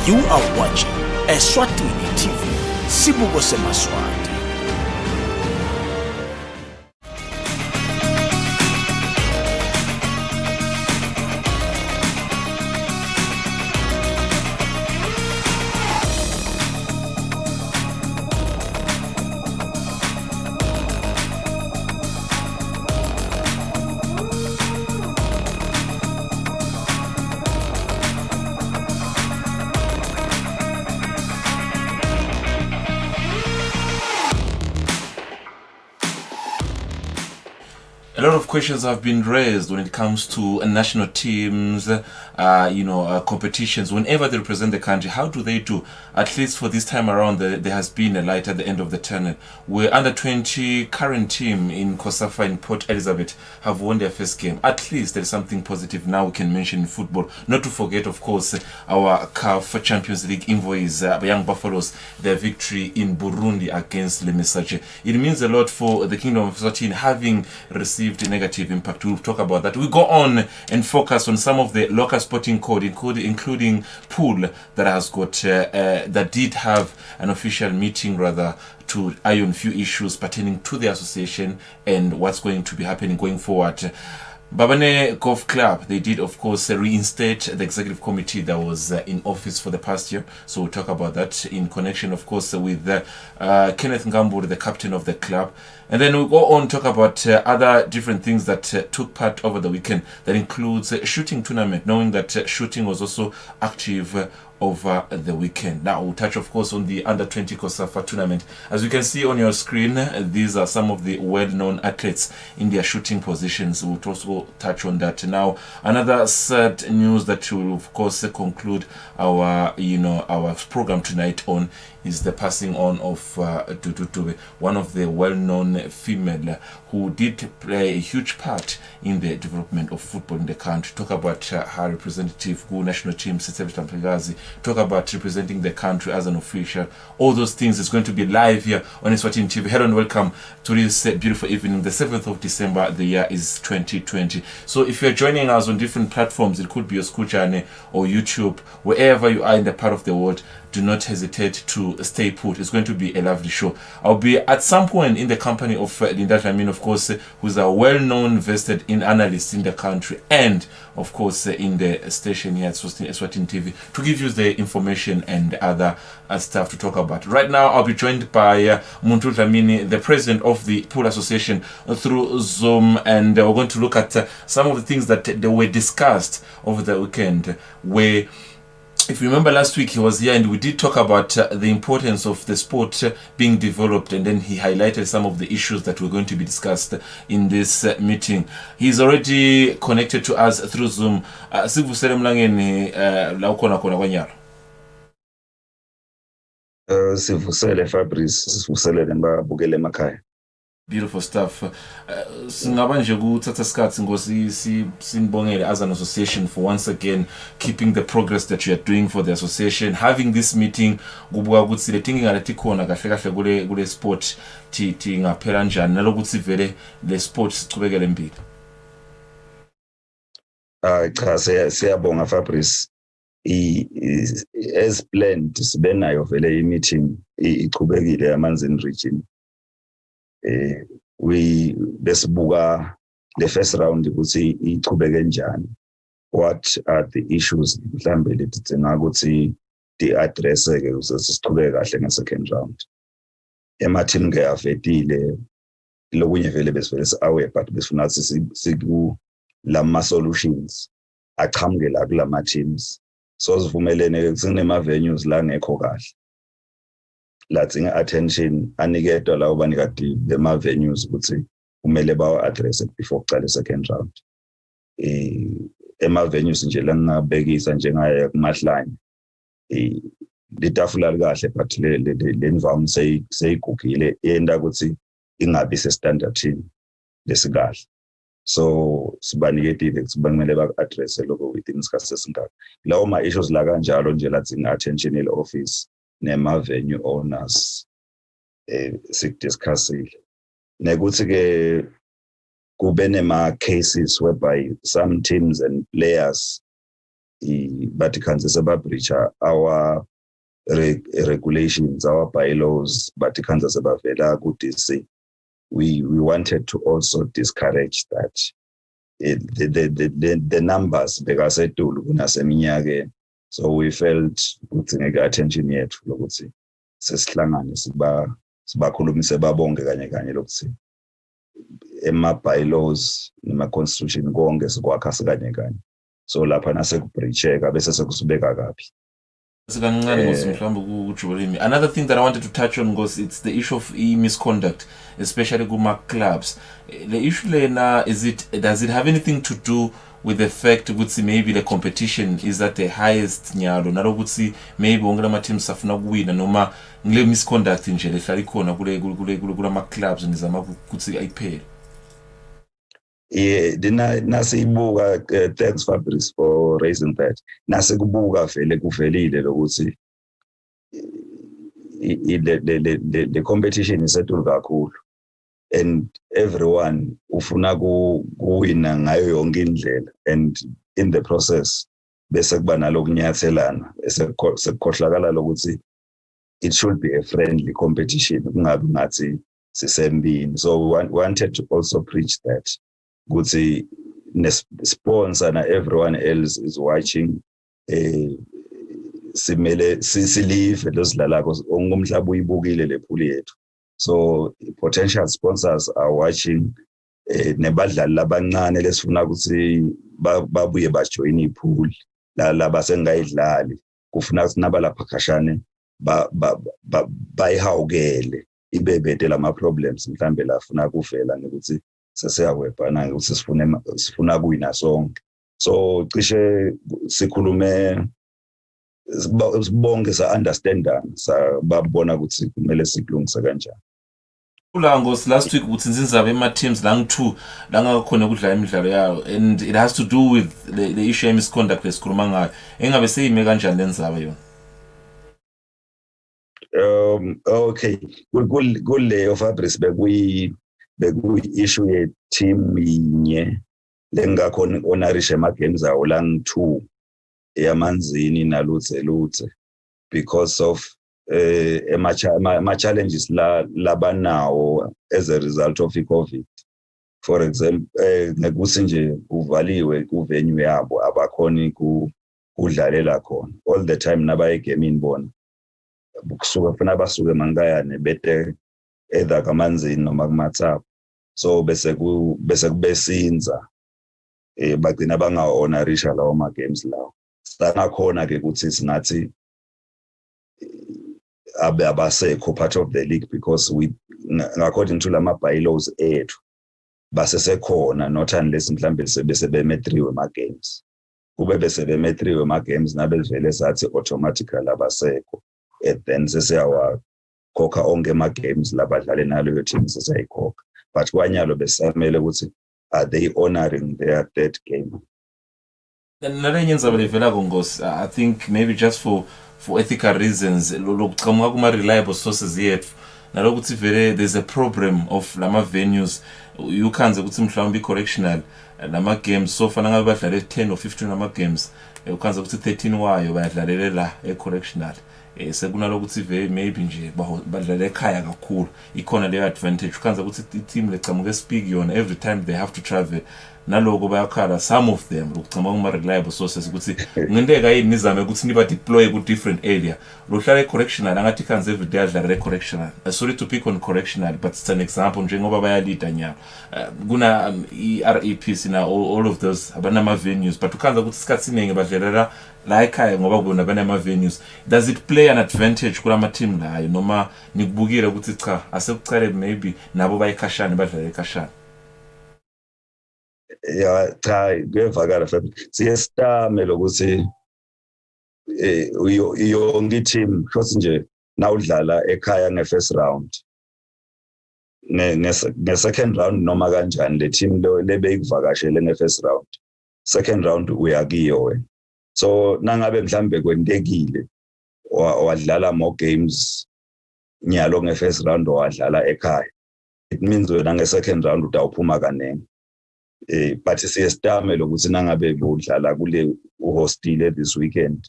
You are watching Eswatini TV, Sibuko Semaswati. A lot of questions have been raised when it comes to national teams, competitions. Whenever they represent the country, how do they do? At least for this time around, there has been a light at the end of the tunnel. Where under 20 current team in Kosafa in Port Elizabeth have won their first game. At least there is something positive now we can mention in football. Not to forget, of course, our CAF Champions League envoys, Young Buffaloes, their victory in Burundi against Lemesache. It means a lot for the Kingdom of Eswatini having received a negative impact. We'll talk about that. We go on and focus on some of the local sporting code, including pool that has got that did have an official meeting to iron few issues pertaining to the association and what's going to be happening going forward. Babane Golf Club, they did, of course, reinstate the executive committee that was in office for the past year. So we'll talk about that in connection, of course, with Kenneth Ngambur, the captain of the club. And then we'll go on to talk about other different things that took part over the weekend. That includes a shooting tournament, knowing that shooting was also active over the weekend. Now we'll touch, of course, on the under 20 Kosafa tournament. As you can see on your screen, these are some of the well-known athletes in their shooting positions. We'll also touch on that. Now, another sad news that will, of course, conclude our program tonight on is the passing on of Dudu, one of the well-known female who did play a huge part in the development of football in the country. Talk about her representative national team, talk about representing the country as an official. All those things is going to be live here on Eswatini TV. Hello and welcome to this beautiful evening. The 7th of December, the year is 2020. So if you're joining us on different platforms, it could be your school channel or YouTube, wherever you are in the part of the world, do not hesitate to stay put. It's going to be a lovely show. I'll be at some point in the company of Linda Jamin, of course, who's a well-known vested in analyst in the country and, of course, in the station here at Eswatini TV to give you the information and other stuff to talk about. Right now, I'll be joined by Muntu Dlamini, the president of the Pool Association, through Zoom, and we're going to look at some of the things that they were discussed over the weekend, where, if you remember last week, he was here and we did talk about the importance of the sport being developed, and then he highlighted some of the issues that were going to be discussed in this meeting. He's already connected to us through Zoom. Sivusele mlangeni la ukhona khona kwanyalo. Sivusele Fabrice, sivusele nembabukele emakhaya. Beautiful stuff. Singaba nje kuthatha isikhathi ngosi sinibongele as an association for once again keeping the progress that you are doing for the association, having this meeting kubuka ukuthi le thinking ngalethi khona kahle kahle kule sport thi ngaphela njani nalokuthi vele le sport sichubekele embili. Cha siyabonga Fabrice. As planned sibenayo vele i-meeting ichubekile Amanzini region. We besibuka the first round ukuthi ichubeke njani, what are the issues mhlambe letidinga ukuthi di-address ke ukuze sichubeke kahle nge-second round. Ema-team ke afetile lokunye vele besivele si-aware but besifuna ukuthi lama-solutions aqhamuke la kulama-teams, so sivumelene sinema-venues la ngekho kahle ladzinga attention aniketwa lawo banikati bema-venues ukuthi kumele bawa-address before kucala second round. Ema-venues nje la ngingabekisa njengaya kumahlanye litafula likahle but le nvamu seyigugile yenda ukuthi ingabi se-standardini lesikahle, so sibaniketile ukuthi kumele baku-address lokho within isikhathi sesingaka. Lawo ma-issues la kanjalo nje ladzinga attention ile-office nema-venue owners sikudiscussile nekuthi ke kube nema-cases whereby some teams and players Vatican sebabreacha our regulations, our bylaws, Vatican sebavela ku-DC. We wanted to also discourage that the numbers bekasetulu kunaseminyakeni. So we felt ukuthi ngeke attention yethu lokuthi sesihlangane sibakhulumise babonke kanye lokuthi ema-bylaws nema-constitution konke sikwakha sikanye. So lapha nasekubreacheka bese sekusibeka kabi. Another thing that I wanted to touch on was it's the issue of misconduct, especially kuma clubs. The issue lena does it have anything to do with the fact that maybe the competition is at the highest nyalo nalokuthi maybe wonke lama teams afuna ukuwina noma ngile misconduct nje lehlala ikhona kulama clubs ngizama ukuthi ayiphele? Yeah, nasibuka thanks Fabrice for raising that. Nasikubuka vele kuvelile lokuthi the competition is settled kakhulu and everyone ufuna kuwina ngayo yonke indlela, and in the process bese kuba nalokunyathelana sekukhohlakala lokuthi it should be a friendly competition kungabi ngathi sisembini. So we wanted to also preach that ukuthi sponsor na everyone else is watching simele silive losidlalako ngomhlaba uyibukile le pool yethu. So potential sponsors are watching nebadlali labancane lesifuna ukuthi babuye bajoin ipool laba sengayidlali kufuna ukuthi nabalapha khashane bayihawukele ibebede lama problems mhlambe lafuna kuvela ukuthi sesiyawebhana ukuthi sifuna kuwina sonke. So cishe sikhulume sibonke sa understandana sababona ukuthi kumele sikulungise kanjani. Ulangos last week ukuthi nzinzabe ema teams lang 2 langakhona ukudlala imidlalo yayo, and it has to do with the issue of misconduct lesikhuluma ngayo. Engabe seyime kanjani lenzaba yona? Okay, kuleyo Fabrice bekuyi-issue ye-team yinye lengakhona honorisha ama-games awo lang 2 eyamanzini nalutse because of ama-challenges labanawo as a result of i-COVID. For example, ngekuthi nje kuvaliwe kuvenue yabo abakhoni kudlalela khona all the time nabayegemini bona kusuka funa basuke mangayane bete either kamanzini noma kumathaphu. So bese kubesinza bagcina bangahonorisha lawo ma-games lawo. Sanakhona ke ukuthi singathi abasekho part of the league because we according to lama bylaws ethu basesekhona not unless mhlambe sebemetriwe ma-games. Kube besebemetriwe ma-games nabevele sathi automatically abasekho, and then sesiyawakhokha onke ama-games labadlale nalo team sesiyayikhokha. But kwanyalo besamele ukuthi are they honoring their third game? Nalenye ndzaba levela Ngosi, I think maybe just for ethical reasons lokuqhamuka kuma reliable sources yethu nalokuthi vele there's a problem of lama venues ukhanze ukuthi mhlawumbe correctional lama games so fana ngabe badlale 10 or 15 lama games ukhanze ukuthi 13 wayo bayadlalela la correctional. Sekunalokuthi vele maybe nje badlala ekhaya kakhulu ikhona leyo advantage ukhanze ukuthi i-team leqhamuka speak yona every time they have to travel naloko bayakhala some of them lokuqhamuka kuma reliable sources ukuthi ngenteka yini nizame ukuthi niba deploy ku different area lohlala correctional angathi khanze every day adlala correctional. Sorry to pick on correctional but it's an example njengoba bayalida nyalo kuna i-RAPs na all of those abanama venues but ukhanze ukuthi isikhathi siningi badlalela la ekhaya ngoba bona banama venues. Does it play an advantage kulama team layo noma nikubukile ukuthi cha asekucale maybe nabo bayikhashana badlala ekhashana? Yeah, cha kuyevakala futhi siyestame lokuthi yonke i-team shothi nje nawudlala ekhaya nge-first round nge-second round noma kanjani le team lebeyikuvakashele nge-first round, second round uyakiyo wena. So nangabe mhlambe kwentekile wadlala more games nyalo nge-first round wadlala ekhaya, it means wena nge-second round utawuphuma kanenge. But siyestamela ukuthi nangabe budlala kule uhostile this weekend,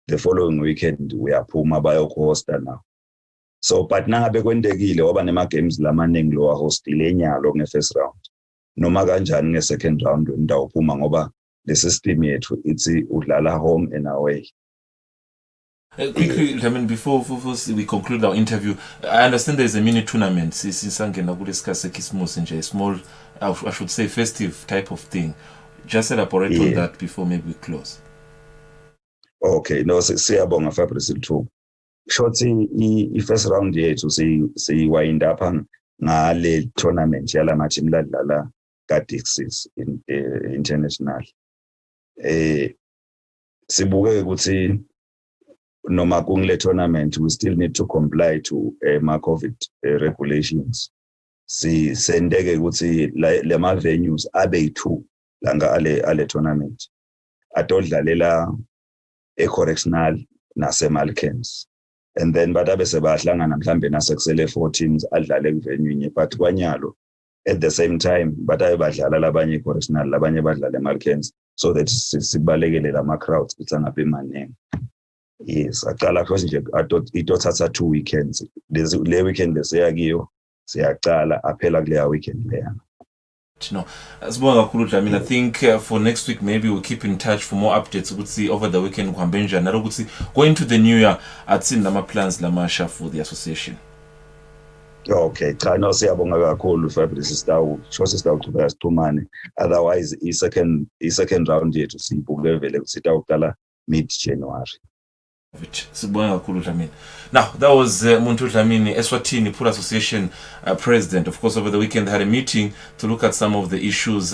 the following weekend uyaphuma bayokuhosta now. So but nangabe kwendekile waba nema games lamaningi lo hostile enyalo nge-first round, noma kanjani nge-second round ndawuphuma ngoba the system yethu ithi udlala home and away. Quickly, I mean, before we conclude our interview, I understand there's a mini tournament. Sisangena kuliskas Christmas nje, a small, I should say, festive type of thing. Just elaborate on that before maybe we close. Okay, no, siyabonga Fabrice Lithuba. Shothi i-first round yethu siyiwind up ngale tournament yala ma-team ladlala ka-Dixis international. Sibuke ukuthi noma kungile tournament we still need to comply to ma-COVID regulations. Sendeke ukuthi le ma-venues abe yi-2 langa ale tournament atodlalela e-correctional nase-Malkens. And then batabe sebahlangana mhlambe nasekusele 4 teams adlale kuvenue nye, but kwanyalo at the same time batabe badlala labanye correctional labanye badlale Malkens, so that sibalekele lama crowds ukuthi angabe maningi. Yes, aqala because nje itothatha 2 weekends. Le weekend leseyakiyo siyaqala aphela kuleya weekend leya. No, I think for next week maybe we'll keep in touch for more updates. We'll see over the weekend going to the new year at Sindama plans Lamasha for the association. Okay, no siyabonga kakhulu Fabrice sitawuqhubeka sixhumane. Otherwise i-second round yethu siyibuke vele sitawuqala mid-January. Now, that was Muntu Dlamini, Eswatini Pool Association president. Of course, over the weekend they had a meeting to look at some of the issues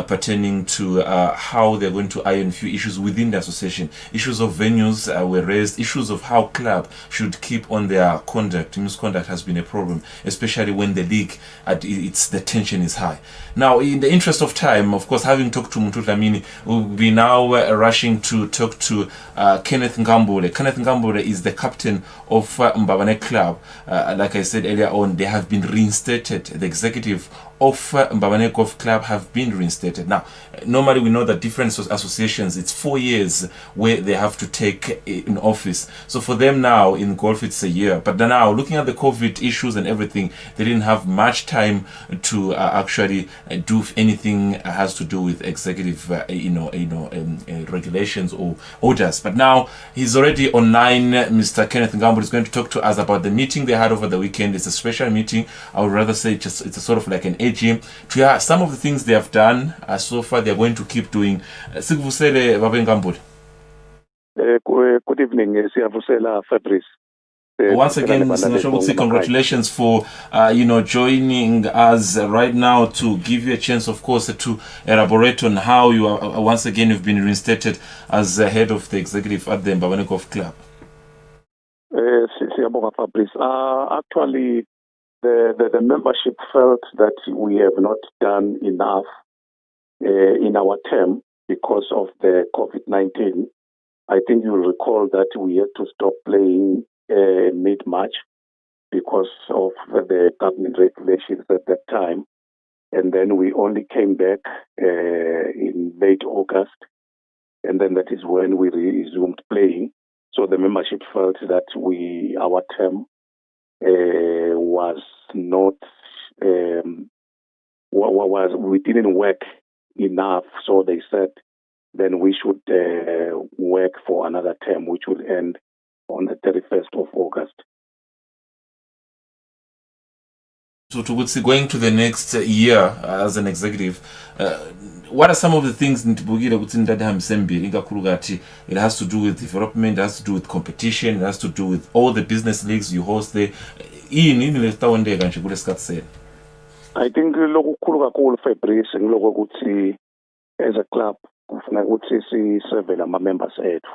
pertaining to how they're going to iron a few issues within the association. Issues of venues were raised, issues of how club should keep on their conduct. Misconduct has been a problem, especially when the league, the tension is high. Now, in the interest of time, of course, having talked to Muntu Dlamini, we'll be now rushing to talk to Kenneth Ngambule. Kenneth Ngambule is the captain of Mbabane Club. Like I said earlier on, they have been reinstated. The executive of Mbabane Golf Club have been reinstated. Now, normally we know that different associations, it's 4 years where they have to take in office. So for them now in golf, it's a year. But now, looking at the COVID issues and everything, they didn't have much time to actually do anything has to do with executive, regulations or orders. But now he's already online. Mr. Kenneth Ngambule is going to talk to us about the meeting they had over the weekend. It's a special meeting. I would rather say it's a sort of like an AGM to hear some of the things they have done so far. They're going to keep doing. Sikuvusele Babe Ngambule. Good evening, Siyavusela Fabrice. Once again, Mr. congratulations for joining us right now to give you a chance, of course, to elaborate on how you are once again you've been reinstated as the head of the executive at the Mbabane Golf Club. Fabrice. Actually, the membership felt that we have not done enough in our term because of the COVID-19. I think you'll recall that we had to stop playing mid-March because of the government regulations at that time. And then we only came back in late August. And then that is when we resumed playing. So the membership felt that our term was not, we didn't work enough. So they said, then we should work for another term, which will end on the 31st of August. So to going to the next year as an executive, what are some of the things it has to do with development, it has to do with competition, it has to do with all the business leagues you host there? I think Fabrice as a club kufuna ukuthi siseve lama members ethu.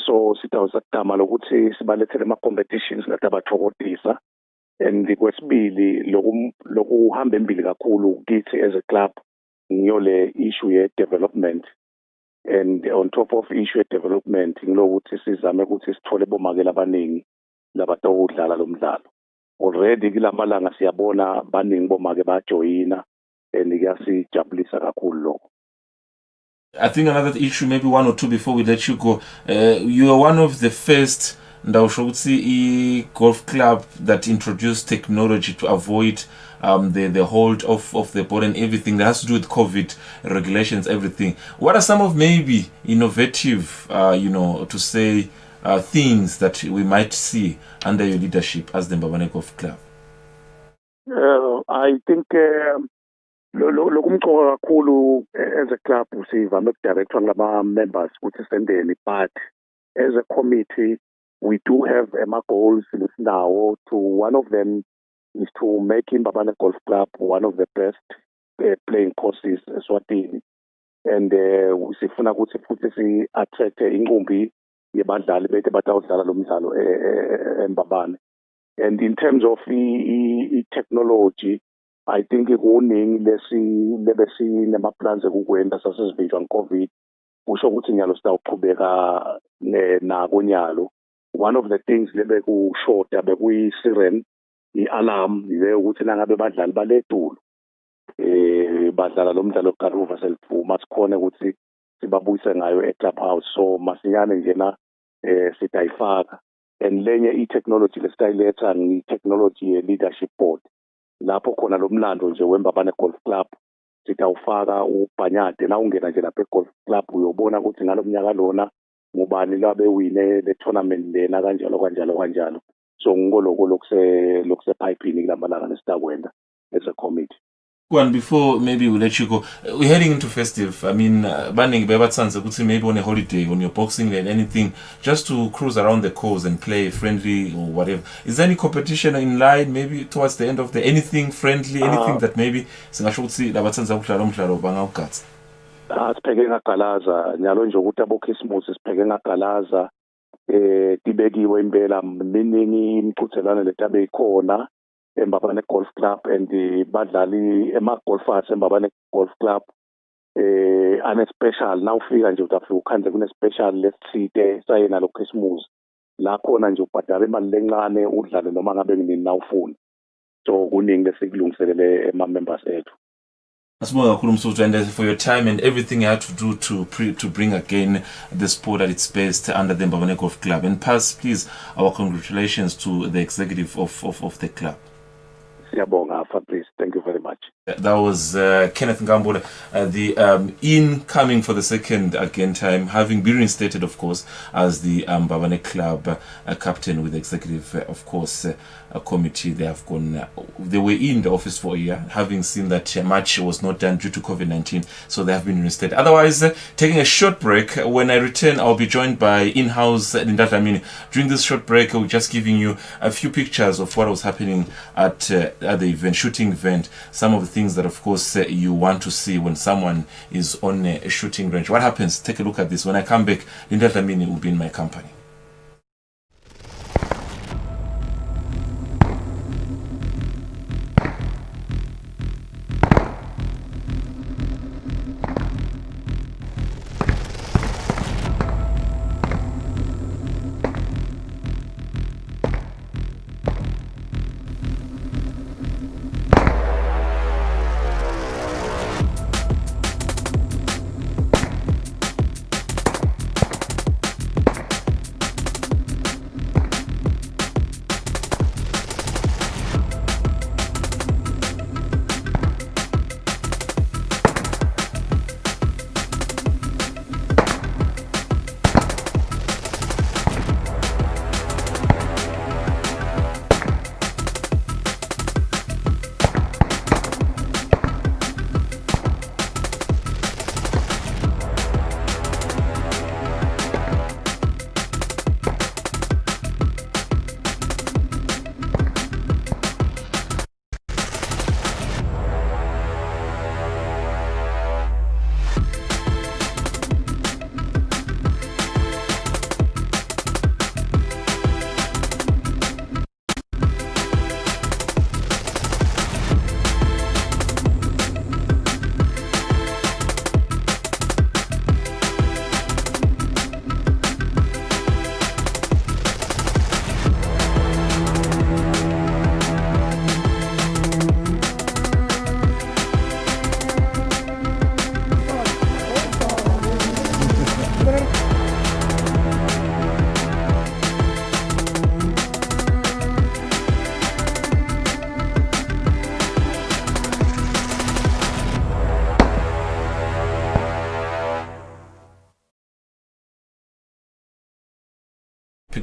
So sitawuzama lokuthi sibalethele ama competitions ngathi abathokozisa. And kwesibili loku hamba embili kakhulu kithi as a club ngiyo le issue ye development. And on top of issue ye development ngilokuthi sizame ukuthi sithole bomakela abaningi labatawudlala lo mdlalo. Already kulamalanga siyabona baningi bomake bajoyina and kuyasijabulisa kakhulu lokho. I think another issue, maybe one or two before we let you go. You are one of the first golf club that introduced technology to avoid the hold of the board and everything that has to do with COVID regulations, everything. What are some of maybe innovative, to say things that we might see under your leadership as the Mbabane Golf Club? I think lokumcoka kakhulu as a club sivame ukudirectwa ngama members ukuthi sendeni, but as a committee we do have goals now. One of them is to make Mbabane Golf Club one of the best playing courses Eswatini, and sifuna ukuthi futhi si attract inqumbi yebadlali bethu batawudlala lo mdlalo eMbabane. And in terms of technology, I think kuningi nema plans ekukwenza sasizivijwa ngeCovid, kusho ukuthi nyalo sitawuqhubeka nako nyalo. One of the things lebekushoda bekuyi-siren, i-alarm leyo ukuthi nangabe badlali baletulu badlala lo mdlalo karuva selifuma sikhona ukuthi sibabuyise ngayo e-clubhouse. So masinyane njena sitayifaka. And lenye i-technology lesitayiletha ngi-technology ye-leadership board, lapho khona lo mlando nje weMbabane Golf Club sitawufaka ubhanyade. Na ungena nje lapha e-golf club uyobona ukuthi ngalo mnyaka lona ngubani labewine le tournament lena kanjalo. So ngoloko lokuse piping kulambalanga lesitakwenza as a committee. One before maybe we'll let you go. We're heading into festive. I mean, banning bebatsanza kuti maybe on a holiday, on your boxing and anything, just to cruise around the coast and play friendly or whatever. Is there any competition in line maybe towards the end of the anything friendly, anything that maybe singasho ukuthi labatsanza ukudlala umdlalo bangawugatsa? Sipheke ngagalaza nyalo nje ukuthi abo Christmas sipheke ngagalaza tibekiwe impela miningi imqhudelwano letabe ikhona eMbabane Golf Club, and badlali golfers eMbabane Golf Club ane special. Now ufika nje utafika ukhandle kune special lesithite sayena lo Christmas la khona nje ubhadala imali lencane udlale noma ngabe nini na ufuna. So kuningi lesikulungiselele members ethu. Asibonga kakhulu Msuthu, and for your time and everything you had to do to bring again the sport at its best under the Mbabane Golf Club. And pass, please, our congratulations to the executive of the club. Siyabonga, please. Thank you very much. That was Kenneth Ngambula, the incoming for the second again time, having been reinstated, of course, as the Mbabane Club captain with the executive, of course, committee. They were in the office for a year, having seen that much was not done due to COVID-19, so they have been reinstated. Otherwise, taking a short break. When I return, I'll be joined by in-house Linda Dlamini. During this short break, we're just giving you a few pictures of what was happening at the event, shooting event, some of the things that of course you want to see when someone is on a shooting range. What happens? Take a look at this. When I come back, Linda Dlamini will be in my company.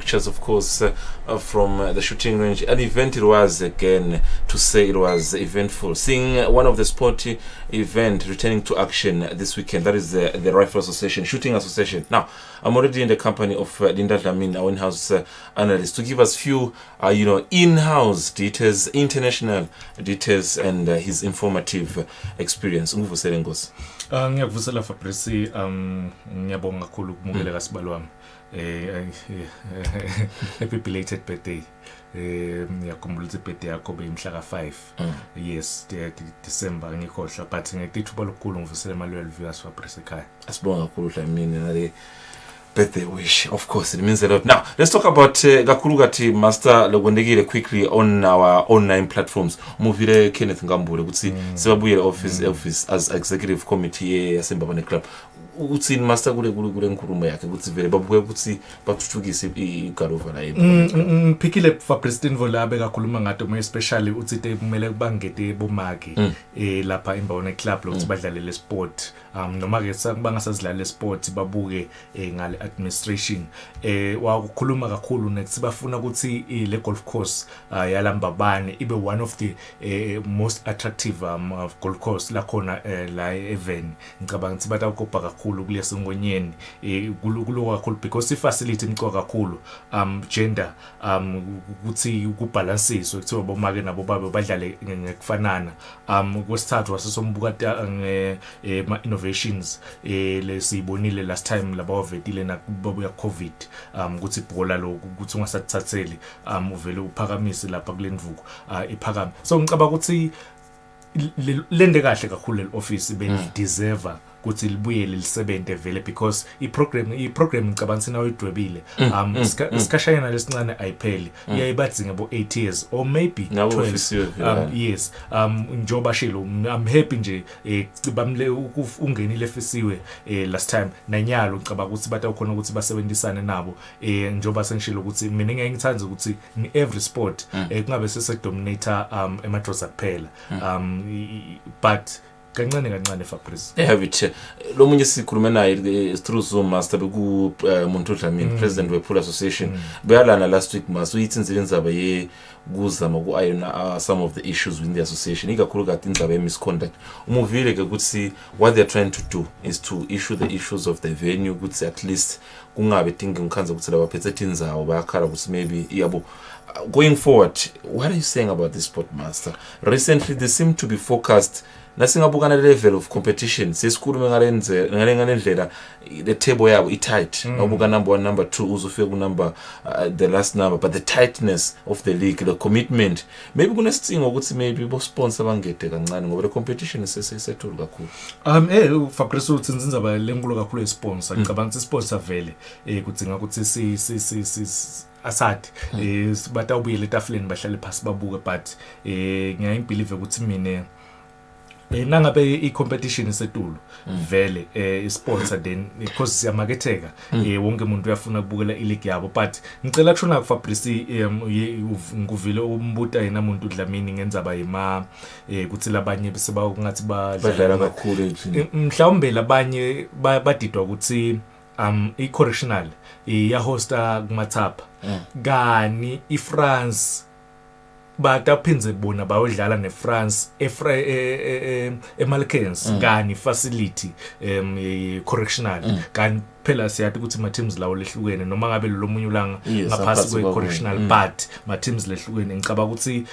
pictures, of course, from the shooting range. An event it was, again, to say it was eventful. Seeing one of the sporty event returning to action this weekend, that is the Rifle Association, Shooting Association. Now, I'm already in the company of Linda Dlamini, our in-house analyst, to give us few, in-house details, international details, and his informative experience. Ngivusele Nkosi. Ngiyakuvusela Fabrice, ngiyabonga kakhulu ukumukeleka sibalo wami. Happy belated birthday. Ngiyakhumbula ukuthi birthday yakho beyimhla ka5. Yes, December ngikhohlwa, but ngiyithuba lokukhulu ngivusela emalwelo viewers Fabrice ekhaya. Asibonga kakhulu Dlamini nale birthday wish. Of course, it means a lot. Now, let's talk about Gakulugati Master Logondegile quickly on our online platforms. Muvile Kenneth Ngambule kutsi sebabuye office as executive committee yaSembabane Club. Utsi master kule nkulumo yakhe kutsi vele babuke kutsi bathuthukise igalova la yebo. Phikile fa President Volabe kakhuluma ngato mo especially uthi kumele bangete bomake lapha imbawona club lokuthi badlalele sport. Noma ke bangasazidlalele sport babuke ngale administration wakukhuluma kakhulu nethi bafuna ukuthi le golf course yalambabane ibe one of the most attractive golf course la khona la even ngicabanga ukuthi batawukopa kakhulu kulesi ngonyeni kulo kakhulu because I facility imcoka kakhulu gender ukuthi kubalansiswe kuthiwa bomake nabo babe badlale ngekufanana kwesithathu wasesombuka ma innovations lesibonile last time labawavetile nakubuya covid ukuthi ibhola lo ukuthi ungasathatheli uvele uphakamise lapha kulendvuko iphakame so ngicaba ukuthi lende kahle kakhulu le office beni deserve ukuthi libuyele lisebenze vele because i-program ngicabanga sina uyidwebile isikashayana lesincane ayipheli iyayibadzinga bo 8 years or maybe 12 yes njoba shilo I'm happy nje bamle ungenile efisiwe last time nanyalo ngicabanga ukuthi batawukhona ukuthi basebenzisane nabo njoba sengishilo ukuthi mina ngiyangithanza ukuthi every sport kungabe sesedominator emadrosa kuphela but kancane Fabrice have it lo munye sikhuluma naye through Zoom master beku Muntu Dlamini president wePool Association bayalana last week master uyithinzile indzaba ye kuzama ku iron some of the issues within the association ikakhulu kati indzaba ye misconduct umuvile ke ukuthi what they are trying to do is to issue the issues of the venue ukuthi at least kungabe dingi ngikhanza ukuthi labaphethe tindzawo bayakhala ukuthi maybe yabo going forward. What are you saying about this sport master? Recently they seem to be focused nasingabukana level of competition sesikhulume ngalendlela the table yabo i-tight nabuka number 1 number 2 uzofika ku number the last number but the tightness of the league the commitment maybe kunesidingo ukuthi maybe bo sponsor bangede kancane ngoba the competition isetulu kakhulu Fabrice uthi nzinzaba lenkulu kakhulu esponsor ngicabanga sponsor vele kudzinga ukuthi si asad batawubuyela etafuleni bahlale phasi babuke but ngiyayibelieve ukuthi mina nangabe i-competition isetulu vele i-sponsor then because siyamaketheka wonke umuntu uyafuna ukubukela i-league yabo but ngicela kushona ku Fabrice nguvile umbuta yena Muntu Dlamini ngenzaba yima kuthi labanye bese bakungathi badlala kakhulu mhlawumbe labanye badidwa ukuthi i-correctional yahosta kumathapha kani iFrance bataphinze bona bayodlala neFrance eMalkens kani facility correctional kan phela siyathi ukuthi ma teams lawo lehlukene noma ngabe lo munye ulanga ngaphasi kwe correctional but ma teams lehlukene ngicaba ukuthi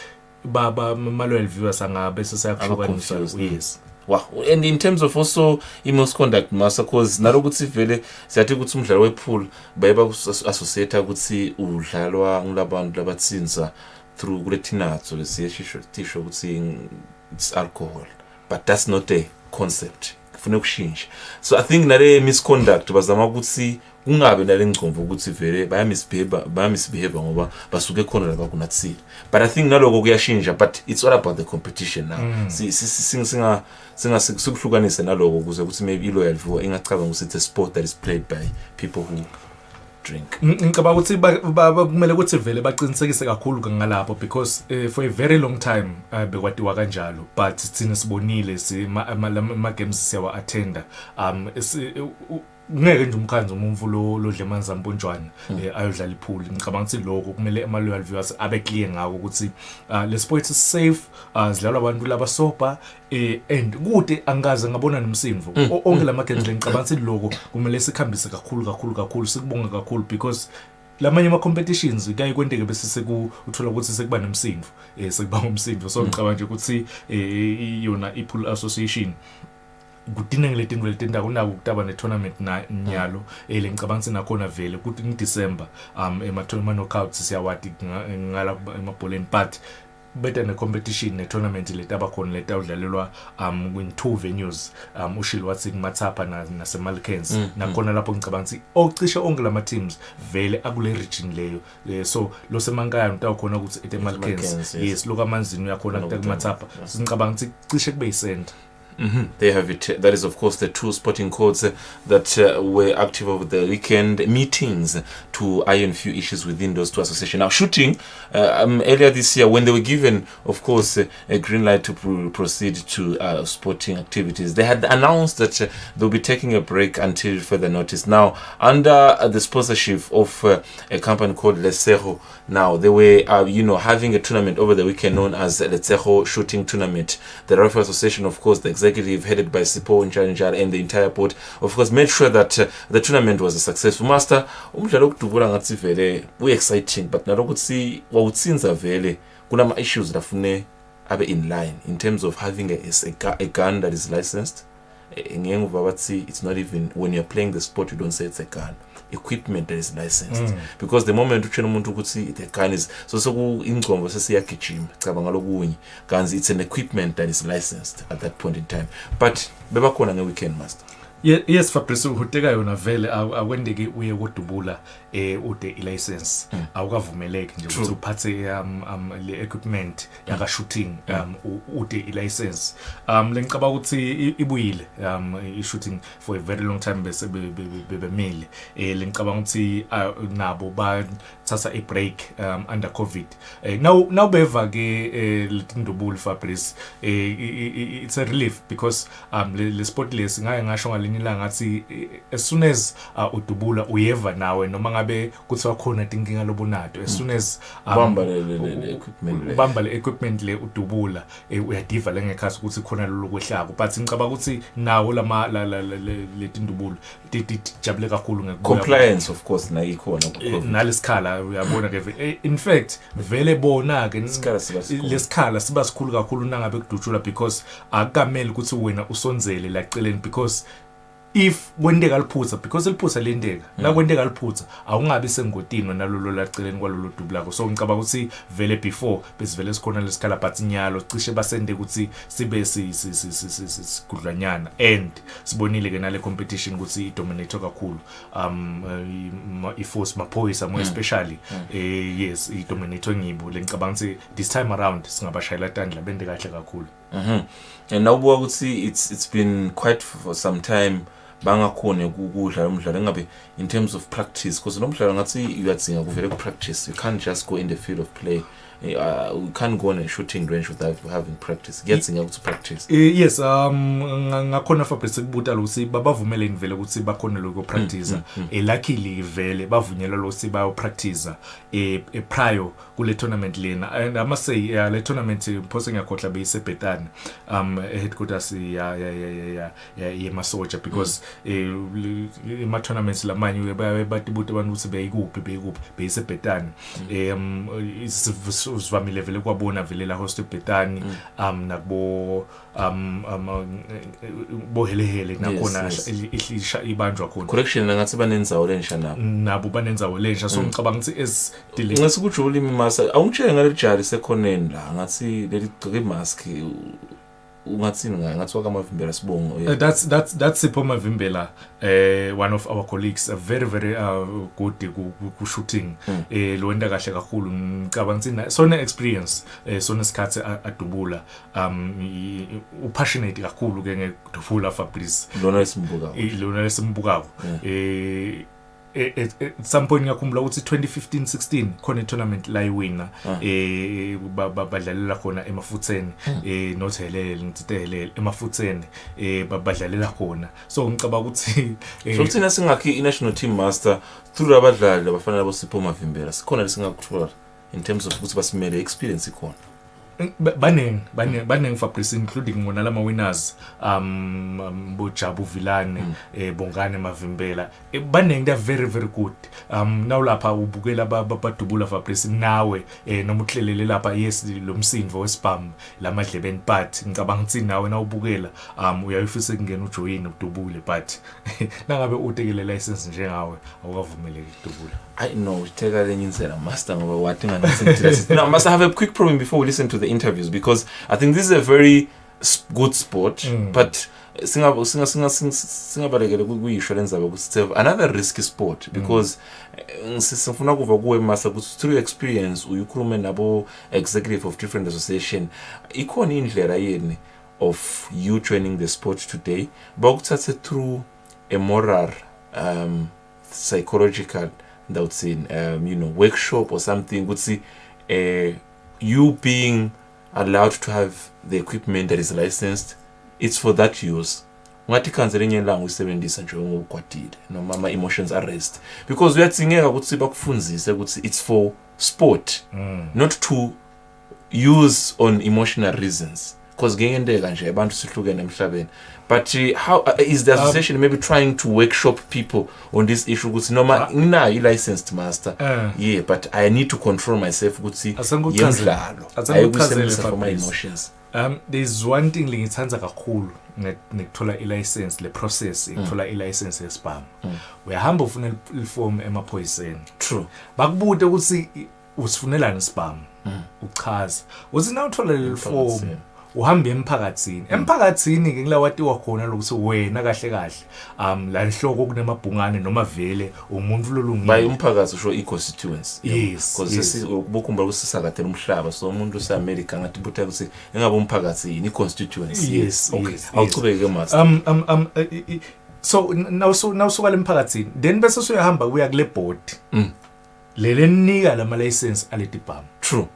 baba malwel viewers angabe sesayahlukanisa yes. Wow, and in terms of also misconduct master cause narokuthi vele siyathi ukuthi umdlalo wepool bayeba associate ukuthi udlalwa nglabantu labatsinza through kuletinazo lesisho tisho ukuthi it's alcohol but that's not a concept kufuna ukushintsha so I think nale misconduct bazama ukuthi kungabe nale ngcomvo ukuthi vele bayamisbehave ngoba basuke khona la kunatsile but I think naloko kuyashintsha but it's all about the competition now singa sikuhlukanise naloko kuze ukuthi maybe iloyal viewer ingacabanga ukuthi it's a sport that is played by people who drink ngicabanga ukuthi kumele ukuthi vele baqinisekise kakhulu ngalapho because for a very long time bekwatiwa kanjalo but sithina sibonile ma games siyawa attenda ngeke nje umkhanzo umumvu lo Dlemanza Mponjwana ayodlala ipool. Ngicabanga ukuthi lokho kumele ama loyal viewers abe clear ngako ukuthi le sport is safe, zidlalwa abantu laba sober and kude angaze ngabona nomsimvo onke lama games le. Ngicabanga ukuthi lokho kumele sikhambise kakhulu sikubonga kakhulu because lamanye ama competitions kuyaye kwenteke bese uthola ukuthi sekuba nomsimvo sekuba umsimvo. So ngicabanga nje ukuthi yona ipool association kudinga ngiletinto letenda kunako ukutaba ne tournament nyalo le ngicabanga ukuthi nakhona vele kuthi in December ema knockouts siyawati ngala emabholeni, but better ne competition ne tournament letaba khona letawudlalelwa in 2 venues ushilo wathi kuMathapha naseMalkens nakhona lapho ngicabanga ukuthi ocishe onke lama teams vele akule region leyo. So lo semankaya utawu khona ukuthi eMalkens yes lo kaManzini uyakhona kuMathapha. Ngicabanga ukuthi cishe kube yisenta. They have it. That is, of course, the 2 sporting codes that were active over the weekend meetings to iron a few issues within those 2 associations. Now, shooting, earlier this year, when they were given, of course, a green light to proceed to sporting activities, they had announced that they'll be taking a break until further notice. Now, under the sponsorship of a company called Lesego, now they were, having a tournament over the weekend known as the Lesego Shooting Tournament. The Rifle Association, of course, the executive headed by Sipo Njanjara and the entire board, of course, made sure that the tournament was a successful. Master, umdlalo wokudubula ngathi vele exciting, but nalokuthi wawutsinza vele kunama issues lafune abe in line in terms of having a gun that is licensed. It's not even when you're playing the sport, you don't say it's a gun. Equipment that is licensed because the moment utshena umuntu ukuthi the gun is so ingqondo sesiyagijima cabanga lokunye kanzi it's an equipment that is licensed at that point in time, but bebakhona nge-weekend master. Yes Fabrice, uhuteka yona vele akwendeke uye kodubula ude ilicense awukavumeleki nje ukuthi uphathe le equipment yaka shooting ude ilicense. Le ngicaba ukuthi ibuyile i-shooting for a very long time bese bebemile. Le ngicaba ukuthi nabo bathatha a break under COVID. Now beva ke letindubula Fabrice, it's a relief because le sport lesi ngaye ngasho ngalini la ngathi as soon as udubula uyeva nawe noma ngabe kuthi wakhona inkinga lobonato, as soon as bamba le equipment le udubula uyadiva lengekhasi ukuthi khona lo kwehlako. But ngicaba ukuthi nawo lama letindubula tijabule kakhulu ngekubuya compliance, of course, na ikhona nalesikhala uyabona ke in fact vele bona ke lesikhala siba sikhulu kakhulu nangabe kudutshula because akukameli ukuthi wena usonzele la celeni because if kwendeka liphutha because liphutha lendeka na kwendeka liphutha awungabi sengotini nalolo laceleni kwalolo dubu lakho. So ngicaba ukuthi vele before besivele sikhona lesikhala but nyalo cishe basende ukuthi sibe sigudlanyana and sibonile ke nale competition ukuthi idominate kakhulu i-force maphoyisa more especially yes idominate ngibo. Le ngicabanga ukuthi this time around singabashayela tandla bende kahle kakhulu. And now ukuthi it's been quite for some time bangakhona ukudlala umdlalo ngabe in terms of practice because lo mdlalo ngathi uyadzinga kuvele ku practice. You can't just go in the field of play. We can't go on a shooting range without having practice. Getting out to practice. Yes, ngakhona Fabrice kubuta lo si babavumele vele ukuthi bakhona lokho practice. Luckily vele bavunyelwa lo si bayo practice prior kule tournament lena. And I must say le tournament posing yakhohla beyisebhetani headquarters ya masoja because ma tournaments lamanye batibuta abantu ukuthi beyikuphi beyisebhetani. Zvamile vele kwabona vele la host Betani nakubo bohelehele nakhona ihlisha ibanjwa khona. Correction ngathi banenzawo lensha nabo banenzawo lensha. So ngicabanga ukuthi as delay ngathi kujule imasa awungitshela ngale jari sekhoneni la ngathi leli gqoke mask ungathini ngathi wakamavimbela sibongo. That's Sipho Mavimbela, one of our colleagues, a very good ku shooting. Lo wenda kahle kakhulu ngicabanga ukuthi sona experience sona isikhathi adubula passionate kakhulu ke ngedubula Fabrice lona esimbukako at some point ngiyakhumbula ukuthi 2015-16 khona i-tournament la iwina badlalela khona emafutheni noThelele ngitsitelele emafutheni badlalela khona so ngicabanga ukuthi so kuthina singakhi i-national team master through abadlali abafanele boSipho Mavimbela sikhona lesingakuthola in terms of ukuthi basimele experience ikhona baneng Fabrice including ngona lama winners Bojabu Vilane Bongane Mavimbela baneng they are very very good now lapha ubukela badubula Fabrice nawe noma uhlelele lapha yes lo msindvo wesibhamu lamadlebeni but ngicabanga ukuthi nawe na ubukela uyayifisa ukungena ujoin udubule but nangabe utekele license njengawe awukavumeleki ukudubula I know take a insela master ngoba wathi nganasenthi now must have a quick problem before we listen to the interviews because I think this is a very good sport but singabalekele kuyisho lenzaba ukuthi another risky sport because sifuna kuva kuwe master ukuthi through experience uyikhulume nabo executive of different association ikhona indlela yeni of you training the sport today bakuthathe through a moral psychological that's in workshop or something would see you being allowed to have the equipment that is licensed it's for that use ngathi kanzelenye langu isebenzisa nje ngokukwatile noma ama emotions arrest because uyathingeka ukuthi bakufunzise ukuthi it's for sport not to use on emotional reasons because ngiyendeka nje abantu sihlukene emhlabeni but how is the association maybe trying to workshop people on this issue ukuthi noma nginayo i-licensed master yeah but I need to control myself ukuthi yemidlalo ayikusebenza for my emotions there's one thing ngithanda kakhulu ngikuthola i-license le process ngithola i-license yesibhamu uyahamba ufuna iform emaphoyiseni true bakubude ukuthi usifunelani isibhamu uchaza uthi na uthola le form uhamba emphakathini ke ngilawatiwa khona lokuthi wena kahle la inhloko kunemabhungane noma vele umuntu lolungile by umphakathi usho i-constituency yes because ukubukhumbula kusisakade umhlaba so umuntu useAmerica ngathi buthe ukuthi engabe umphakathi yini i-constituency yes okay awuchubeke master so now suka emphakathini then bese usuyahamba kuya kule board lele nika lama license aledibhamu true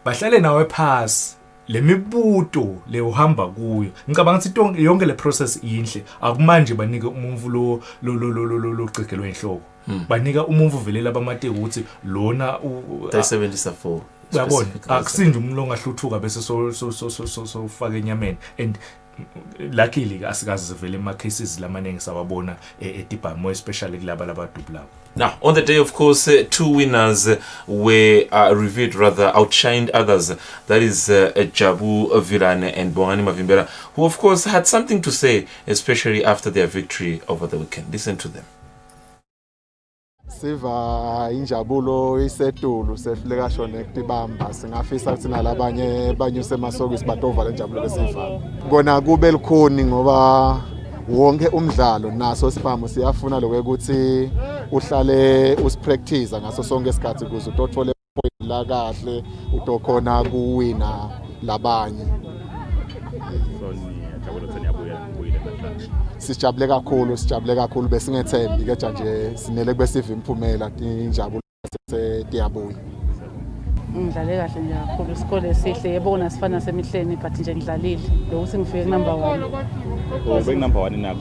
bahlale nawe pass le mibuto le uhamba kuyo ngicabanga ukuthi yonke le process inhle akumanje banika umuntu lo cigelwe enhloko banika umuntu uvelela abamate ukuthi lona u-sebenzisa for uyabona akusinje umuntu ongahluthuka bese so faka enyameni and luckily asikazi sivele ema cases lamaningi sawabona edibhamu more especially kulaba labadubulabo. Now, on the day, of course, two winners were revealed, rather outshined others. That is Jabu Vilane and Bongani Mavimbela, who, of course, had something to say, especially after their victory over the weekend. Listen to them. Siva injabulo isetulu sehluleka shone kutibamba singafisa ukuthi nalabanye banyuse masokisi batova lenjabulo lesifa kona kube likhoni ngoba wonke umdlalo naso sibhamu siyafuna lokho ukuthi uhlale usipractice ngaso sonke isikhathi kuze utothole point la kahle utokhona kuwina labanye sijabule kakhulu besingethembi ke nje sinele kube siva imphumela injabulo setiyabuya ngidlale kahle nje kakhulu isikole sihle yebona sifana semihleni but nje ngidlalile lokuthi ngifike number 1 ube number 1 na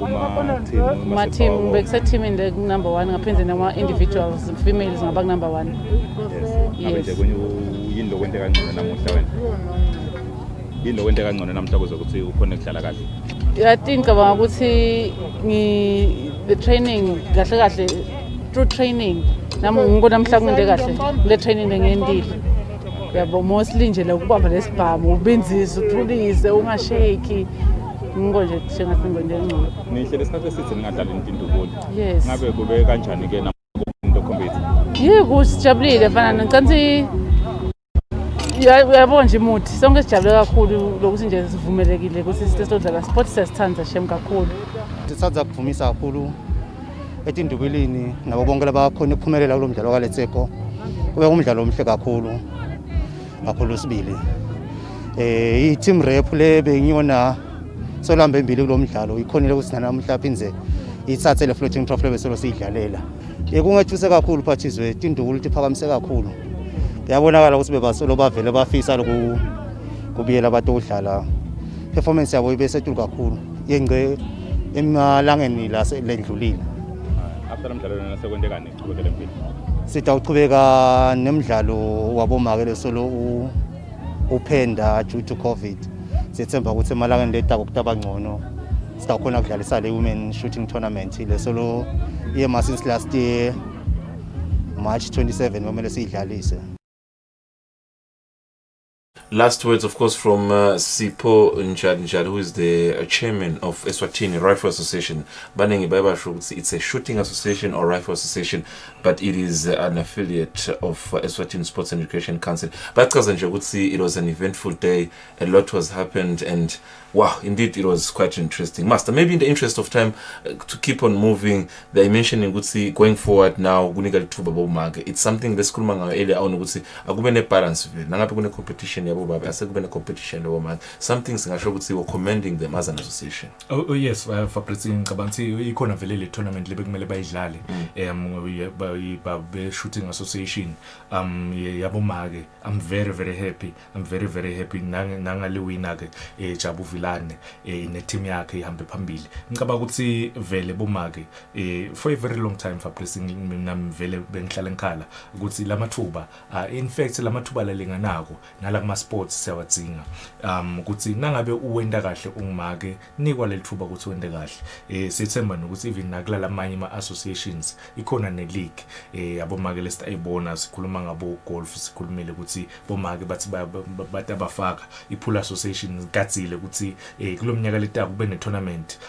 kuma team bekuse team in the number 1 ngaphinde nama individuals females ngaba number 1 yes kwenye yini lokwente kancane namuhla wena yini lokwente kancane namhla kuze ukuthi ukhona ukudlala kahle I think about ukuthi the training kahle through training nami ngibona mhla kunde kahle le training ngendile yabo mostly nje la ukubamba lesibhamu ubenzise uthulise ungashake ngonje sengathi ngende ngcono nihle lesikhathi esithi ningadlala intindubuli yes ngabe kube kanjani ke namuntu compete yebo sijabulile fana ngicanthi yabona nje imuthi sonke sijabule kakhulu lokuthi nje sivumelekile ukuthi sisodlala sport sesithanda shem kakhulu sithanda kuvumisa kakhulu etindubilini nabo bonke labakhona ukuphumelela kulo mdlalo kaLetseko kube umdlalo omhle kakhulu sibili i-team rep le bengiyona solamba embili kulo mdlalo ikhonile ukuthi namhla phinze ithathe le floating trophy bese lo siyidlalela Kungethuse kakhulu phathizwe induku lithi phakamise kakhulu. Yabonakala ukuthi bebasolo bavele bafisa lokhu kubiyela abantu odlala. Performance yabo ibe setulu kakhulu. Yengce emalangeni la selendlulile. After umdlalo lona sekwentekani iqhubekele empilo? Sitawuqhubeka nemidlalo wabomake lesolo uphenda due to COVID. Sithemba ukuthi emalangeni letako kutaba ngcono. Sitawukhona ukudlalisa le women shooting tournament lesolo yema since last year March 27 kumele siyidlalise. Last words, of course, from Sipho Njad, who is the chairman of Eswatini Rifle Association. Banengi Baba it's a shooting association or rifle association, but it is an affiliate of Eswatini Sports and Education Council. But it was an eventful day. A lot was happened, and wow, indeed, it was quite interesting. Master, maybe in the interest of time, to keep on moving, they mentioned in going forward now, it's something that's cool earlier on. Agubene parents, nangabe competition yabo baba, asegubene competition yabo man. Some things ngasho we're commending them as an association. Oh yes, for president Kabanti, ikona vele le tournament lebe kumele bayidlale. Ba shooting association yabo mage. I'm very happy. I'm very happy nanga le wina ke Jabu Vilane ne team yakhe ihambe phambili. Ngicaba ukuthi vele bomake for a very long time for president mina vele bengihlala enkhala ukuthi lamathuba in fact lamathuba lalinganako nala kuma sports siyawadzinga ukuthi nangabe uwenda kahle ungumake nikwa lelithuba ukuthi wende kahle sithemba nokuthi even nakulala amanye ama associations ikhona ne league yabomake lesitayibona sikhuluma ngabo golf sikhulumile ukuthi bomake bathi batabafaka ipool association gatsile ukuthi kulomnyaka letaka kube ne tournament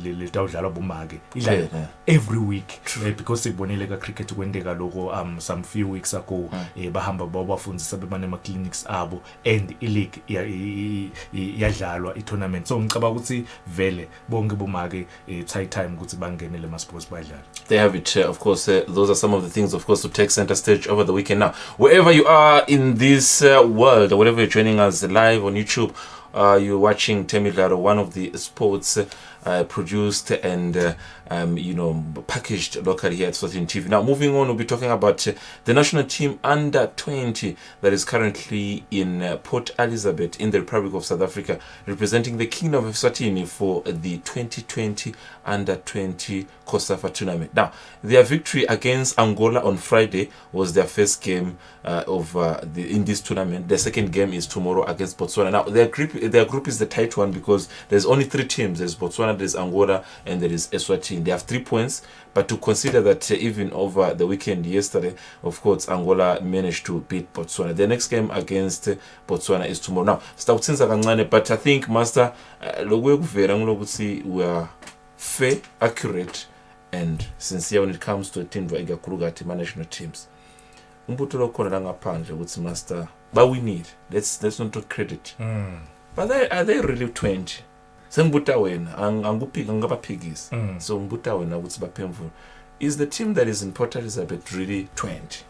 letawudlalwa bomake idlala every week because sibonile ka cricket kwendeka lokho some few weeks ago bahamba babafundzisa bebane ma clinics abo and league yadlalwa tournament so ngicaba ukuthi vele bonke bomake tight time ukuthi bangenele ma sports badlala. They have it, of course. Those are some of the things, of course, to take center stage over the weekend. Now, wherever you are in this world, or wherever you're joining us live on YouTube, you're watching Temidlalo, one of the sports produced and packaged locally here at Eswatini TV. Now, moving on, we'll be talking about the national team under 20 that is currently in Port Elizabeth in the Republic of South Africa, representing the Kingdom of Eswatini for the 2020 under 20 COSAFA tournament. Now, their victory against Angola on Friday was their first game in this tournament. The second game is tomorrow against Botswana. Now, their group is the tight one because there's only 3 teams. There's Botswana, there's Angola, and there is Eswatini. They have 3 points, but to consider that even over the weekend yesterday, of course, Angola managed to beat Botswana. The next game against Botswana is tomorrow. Now, but I think, Master, we are fair, accurate, and sincere when it comes to a team like Kurugati national teams. Master, but we need. Let's not talk credit. But are they really 20? Sembuta wena angupika ngabapigis. So mbuta wena ukuthi bapemvu. Is the team that is in Port Elizabeth really 20?